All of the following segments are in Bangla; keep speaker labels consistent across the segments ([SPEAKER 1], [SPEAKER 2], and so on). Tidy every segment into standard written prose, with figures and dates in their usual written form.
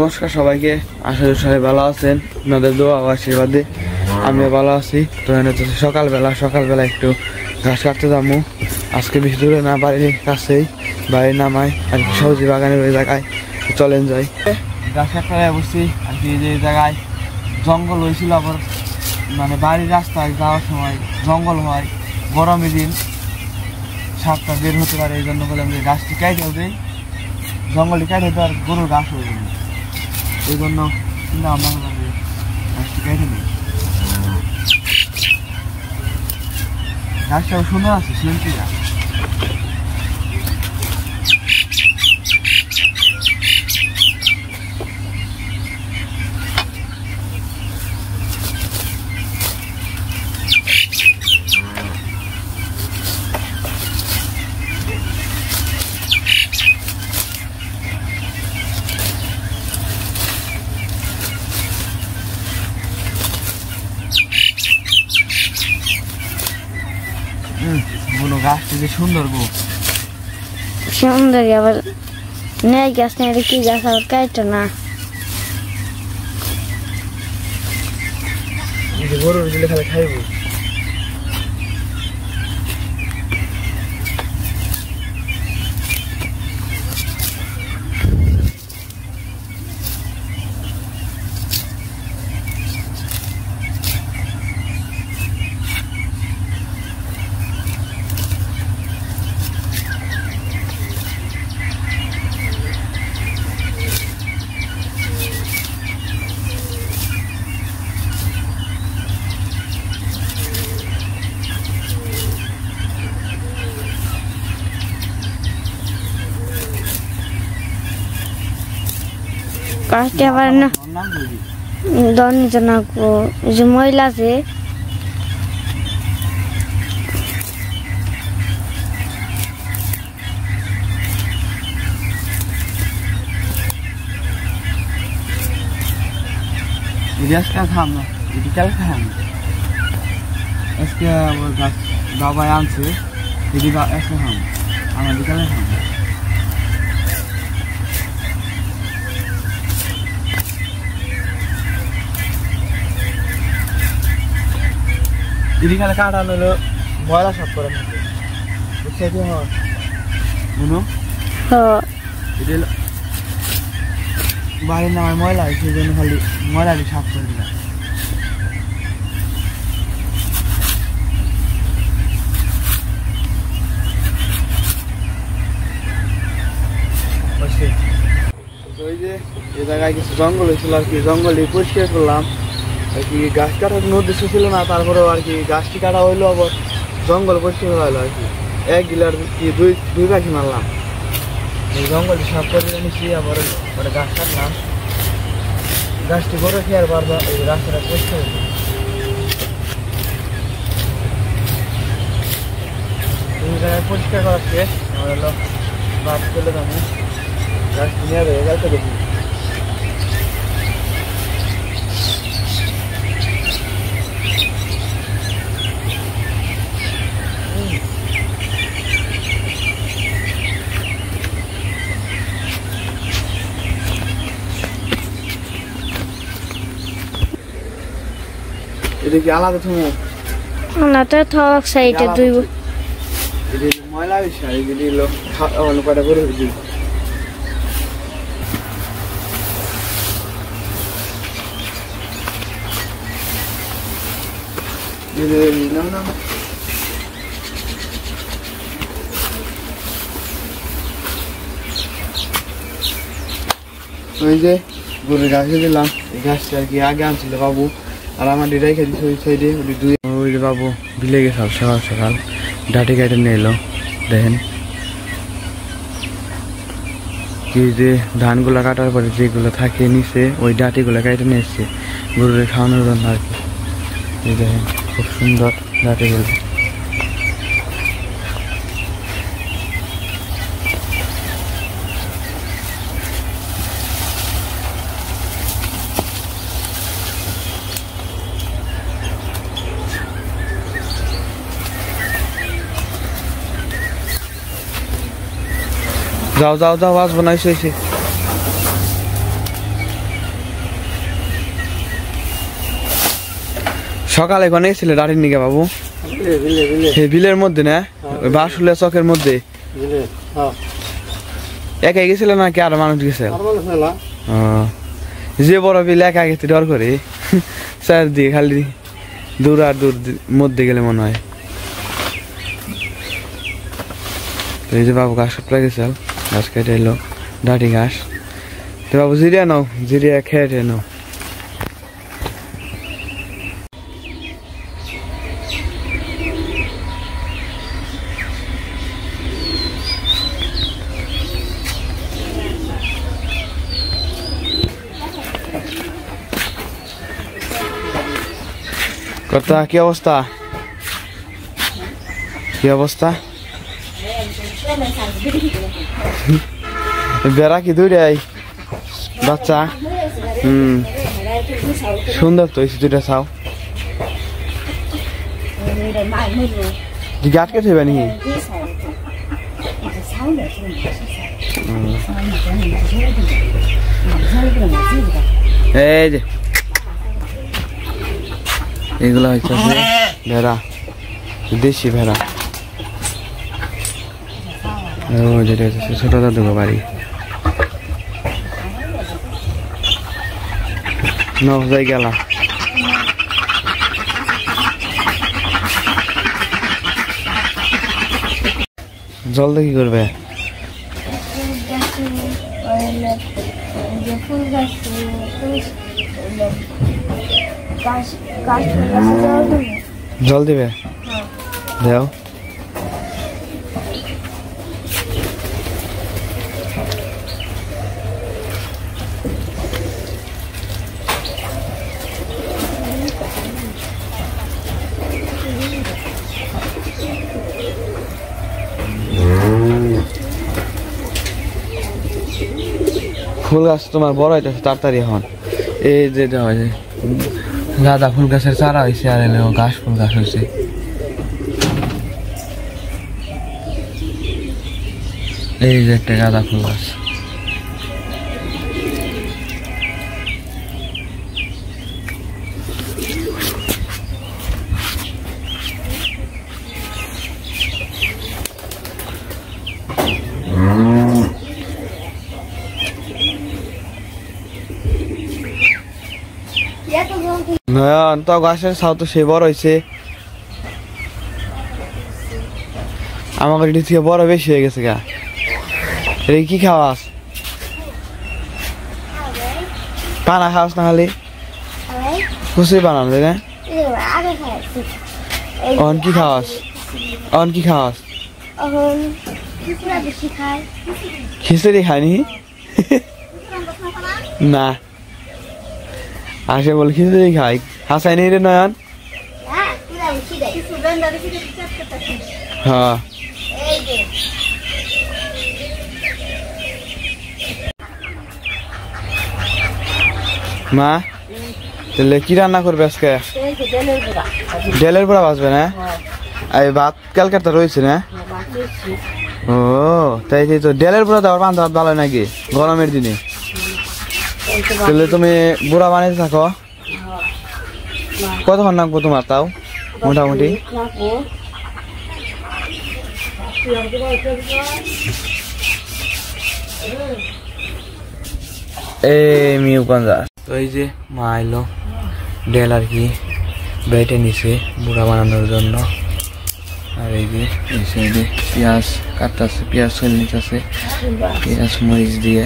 [SPEAKER 1] নমস্কার সবাইকে, আশা করি সবাই ভালো আছেন। আপনাদের দোয়া ও আশীর্বাদে আমিও ভালো আছি। তো সকালবেলা একটু ঘাস কাটতে যাবো। আজকে বেশি দূরে না, বাড়ির কাছেই, বাড়ির নামায় আর কি সবজি বাগানের ওই জায়গায় চলেন যাই। ঘাস কাটতে বসছি আর কি, যে জায়গায় জঙ্গল হয়েছিল, আবার মানে বাড়ির রাস্তায় যাওয়ার সময় জঙ্গল হয়, গরমের দিন সাপটা বের হতে পারে, এই জন্য বললাম যে গাছটি কাটেও দেই, জঙ্গলটি কাটে তো আর গরুর ঘাস হয়ে যাবে, এই জন্য চিন্তা ভাবনা করলাম যে গাছটি কেটে নেই। গাছটাও সুন্দর আছে, শিল্পী গাছ। বলো গাছটি যে সুন্দর গো,
[SPEAKER 2] সুন্দর। আবার নেই গাছ নেই, কি গাছ আবার কাইটো না,
[SPEAKER 1] গরুর দিলে খালি খাইবো।
[SPEAKER 2] গাছটি আবার না দন না, যে ময়লা আছে
[SPEAKER 1] আজকে বাবাই আনছে, দিদি একটা খাম, আমার বিকালে খাম। দিদি খালে কাটানো হলো ময়লা সাফ করে থাকে, বুঝছে কি হয় বুঝো, বাড়ির নামায় ময়লা হয়, সেই জন্য খালি ময়লাটি সাফ করে দিলাম। ওই যে এই জায়গায় কিছু জঙ্গল হয়েছিল আর কি, জঙ্গলটি পরিষ্কার করলাম আর কি। গাছ কাটার কোনো উদ্দেশ্য ছিল না, তারপরেও আর কি গাছটি কাটা হইলো, আবার জঙ্গল পরিষ্কার করা হলো আর কি। এক গিলার কি দুই পাখি মারলাম, এই জঙ্গলটি সাফ করে নিচ্ছি, আবার পরে গাছ কাটলাম। গাছটি গড়ে খেয়ার পারবা, এই রাস্তাটা পরিষ্কার হয়েছে। এই জায়গায় পরিষ্কার করার শেষ, আমার হলো বাদ চলে যাবো, গাছটি নিয়ে যাবে গাছটা দেখি। এটা কি আলাদা থমো
[SPEAKER 2] না, তো থক সাইডে দুই
[SPEAKER 1] এটা ময়লা বিষয়, এগুলি হলো অন্য কটা করে দিই। ওই যে গরুর গাছে দিলাম, এই গাছটা আর কি আগে আনছিল বাবু, আর আমার ডিরাই খেয়েছি ওই সাইডে। ওই যে বাবু বিলে গেছে সকাল সকাল, ডাটি কেটে নিয়ে এলো। দেখেন কি যে ধানগুলো কাটার পরে যেগুলো থাকে নিচে, ওই ডাটিগুলো কেটে নিয়ে এসছে গরুর খাওয়ানোর জন্য আর কি। এই দেখেন খুব সুন্দর ডাটিগুলো। যাও যাও যাও, আজ বানাইছে। সকালে কোনে ছিল দাড়ি নিকে বাবু এই বিলের মধ্যে না ওই বাসুলিয়া চকের মধ্যে একাই গেছিল নাকি আরো মানুষ গেছিল যে বড় বিল একা গেছে ডর করে চারদিকে খালি দূর আর দূর মধ্যে গেলে মনে হয় তো এই যে বাবু ঘাস কাটতে গেছিল ঘাস কেটে এলো ডাঁটি ঘাস তো বাবু জিরিয়া নাও জিরিয়া খেয়ে নাও কর্তা কি অবস্থা কি অবস্থা বেড়া কি দুইটাই বাচ্চা সুন্দর তো দুইটা চাও আটকে থাকবে নাকি এই যে এগুলা হচ্ছে ভেড়া দেশি ভেড়া ও যেটা হচ্ছে ছোট দাদু বাড়ি যাই গেলা জল দিয়ে কি করবে জল দিবে দাও ফুল গাছ তোমার বড় হইতেছে তাড়াতাড়ি এখন এই যেটা হয় যে গাঁদা ফুল গাছের চারা হয়েছে আর এলো ঘাস ফুল গাছ হয়েছে এই যে একটা গাঁদা ফুল গাছ তো গাছের ছাও তো সে বড় হয়েছে আমার এটি থেকে বড় বেশি হয়ে গেছে গা এটা কি খাওয়াস পানা খাওয়াস না খালি খুশি বানানো তাই না অন কি খাওয়াস অন কি খাওয়াস খিচুড়ি খায়নি না আসে বল খিচুড়ি খাই হাসাই নেই রে নয়ন হ্যাঁ মা তাহলে কি রান্না করবে আজকে ডেলের বড়া বাজবে না এই ভাত কালকাতা রয়েছে না ও তাই তো ডেলের বড়া দেওয়ার পান্তা ভাত ভালো নাকি গরমের দিনে তাহলে তুমি বুড়া বানাইতে থাকো কতক্ষণ লাগবো তোমার তাও মোটামুটি এই মিউকঞ্জা তো এই যে মা এলো ডেল আর কি বেটে নিছে বুড়া বানানোর জন্য আর এই যে পেঁয়াজ কাটতেছে পেঁয়াজ চলে নিতেছে পেঁয়াজ মরিচ দিয়ে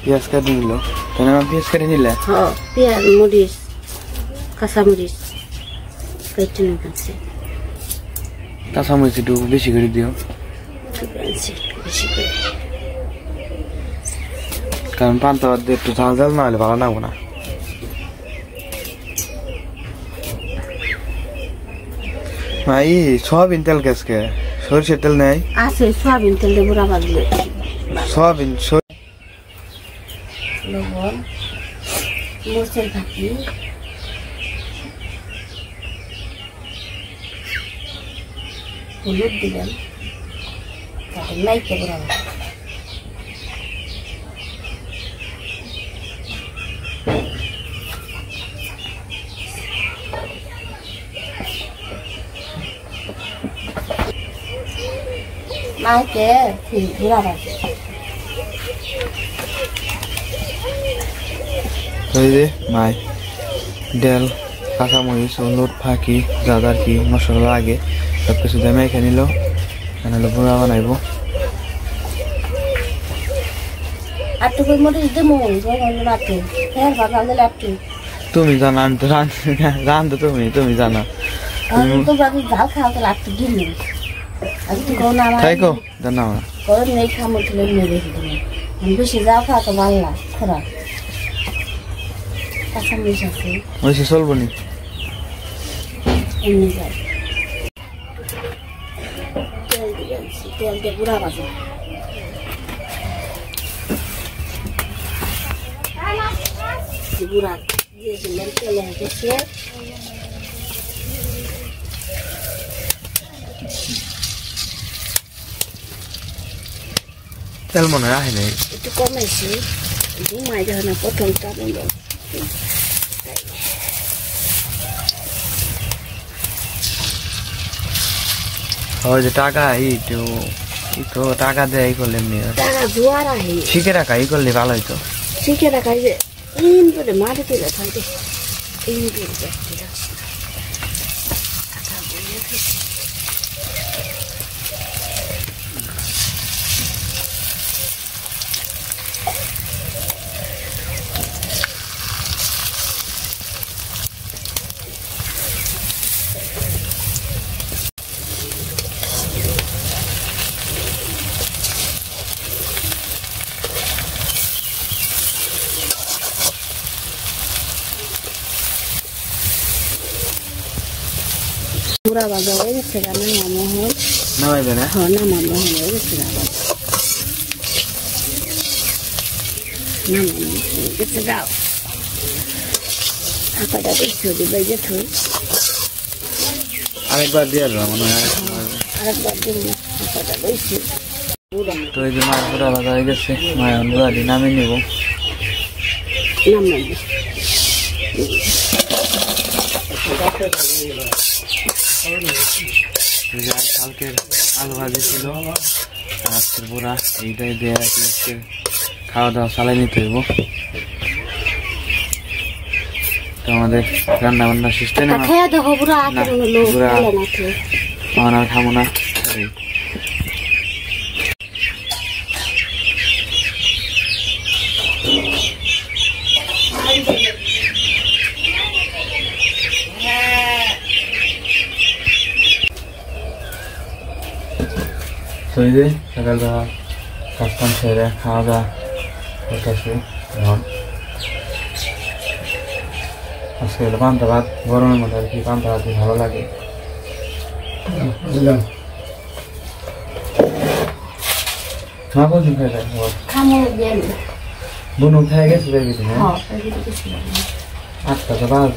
[SPEAKER 1] পেঁয়াজ কাটি নিল তাহলে আমার পেঁয়াজ কেটে নিলে
[SPEAKER 2] পেঁয়াজ মরিচ কাঁচা মরিচ কেটে নিতে
[SPEAKER 1] কাঁচা মরিচ একটু বেশি করে দিও
[SPEAKER 2] বেশি করে
[SPEAKER 1] কারণ পান্তা ভাত দিয়ে একটু ঝাল ঝাল না হলে ভালো লাগবো না। ভাই সয়াবিন তেল কেসকে সরষের তেল নেই
[SPEAKER 2] আছে, সয়াবিন তেল দিয়ে বুড়া বাজলে
[SPEAKER 1] সয়াবিন
[SPEAKER 2] লবণ মরচের ফাঁকি হলুদ দিলাম, তারপর লাইকে বুড়া লাইকে বুড়া বাজে।
[SPEAKER 1] ওই যে মাই ডাল কাঁচামরিচ হলুদ ফাঁকি যা আর কি মশলা লাগে সব কিছু দিয়ে মেখে নিল, নাহলে বুড়া বানাইবো।
[SPEAKER 2] আটটু করে মরিচ দেবো রাতে, হ্যাঁ ভাত রাঁধলে আটটু।
[SPEAKER 1] তুমি জানো, আমি তো রান্ধো তুমি জানো।
[SPEAKER 2] তো ঝাল খাওয়া তাহলে আটটু দিলি
[SPEAKER 1] তাই কো জানো না
[SPEAKER 2] করে নেই খামো তুলে নিয়ে রেখে দেবো। আমি বেশি যাও খাওয়া তো ভালো না খোরা কাঁচামরিচ আছে
[SPEAKER 1] ওই সে চলবো নি
[SPEAKER 2] এমনি যায়। তেল দিয়ে আনছি, তেল দিয়ে বুড়া ভাজা বুড়া দিয়ে দিলাম, তেল হয়ে গেছে।
[SPEAKER 1] তেল মনে হয় আহে নাই
[SPEAKER 2] একটু কমেছি, ঘুমাই যাবে না প্রথমটা বললো।
[SPEAKER 1] ওই যে টাকা তো টাকা দেয় এই করলে এমনি
[SPEAKER 2] টাকা জোয়ার আহে
[SPEAKER 1] শিখে রাখা এই করলে ভালো হইতো।
[SPEAKER 2] শিখে রাখা যে ইন করে মাটি তুলে থাকে ইন করে দেখতে বুড়া বাজা হয়ে গেছে গানা মামোহন
[SPEAKER 1] নামাইবে না
[SPEAKER 2] হ্যাঁ না মামোহন হয়ে গেছে গানা গেছে যাও আপাটা দেখছো দিবে যে তুই
[SPEAKER 1] আরেকবার দিয়ে আসবো মনে হয়।
[SPEAKER 2] আরেকবার দিন আপাটা দেখছি
[SPEAKER 1] তো এই যে মাছ পুরো আলাদা হয়ে গেছে, মায়ের বুড়াটি নামিয়ে নেবো।
[SPEAKER 2] নাম
[SPEAKER 1] কালকের আলু ভাজি ছিল, আজকের বুড়া এইটাই দিয়ে আজকে খাওয়া দাওয়া চালাই নিতে হইব। তো আমাদের রান্না বান্না সিস্টেম
[SPEAKER 2] খেয়ে দেখো বুড়া
[SPEAKER 1] বুড়া আমার আর খাবো না। তো এই যে সকালবেলা কাজকাম সেরে খাওয়া দাওয়া করতেছি। এখন আজকে হলো পান্তা ভাত, গরমের মধ্যে আর কি পান্তা ভাত ভালো লাগে। মা কোনদিন খেয়ে যায় বোন উঠে গেছে বেরিয়ে আটটা তো বাজে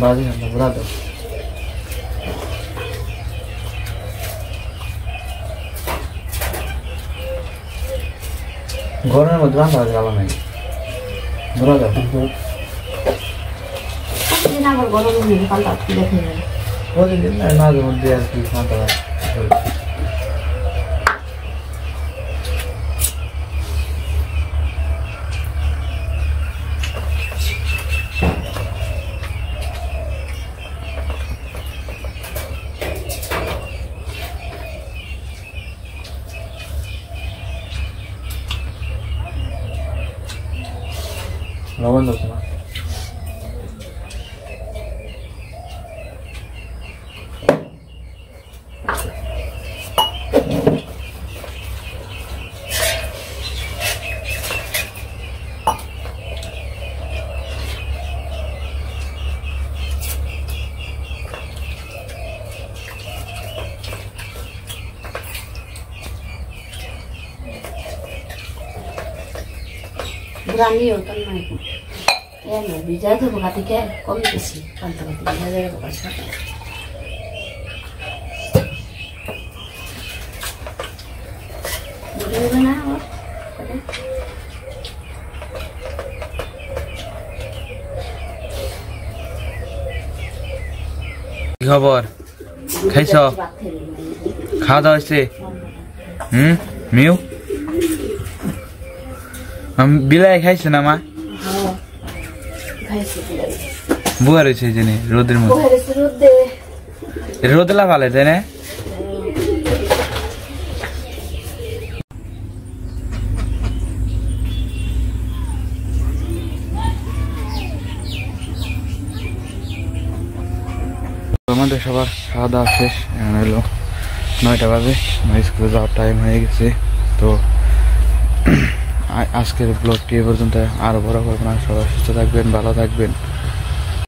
[SPEAKER 1] বাজে ঘুরা দাও। গরমের মধ্যে রান্না বাজে ভালো নাই, ঘুরা দাও। প্রতিদিন মাঝে মধ্যে আর কি পান্তা ভাত লবণ দোষ না।
[SPEAKER 3] জানিও তো নাই কেন বিজয় তো বাতি কে কম বেশি পান্তা বাতি বিজয় এর বাসা বলবে না
[SPEAKER 1] কি খবর খাইছ খাওয়া দাওয়া হয়েছে মিউ বিলাই খাইছে না মা বুয়া রয়েছে এই জন্য রোদের মধ্যে রোদলা ভালো তাই না আমাদের সবার খাওয়া দাওয়া শেষ এখন হলো 9টা বাজে স্কুলে যাওয়ার টাইম হয়ে গেছে তো আজকের ব্লগটি এ পর্যন্ত আরো বড় করবো না সবাই সুস্থ থাকবেন ভালো থাকবেন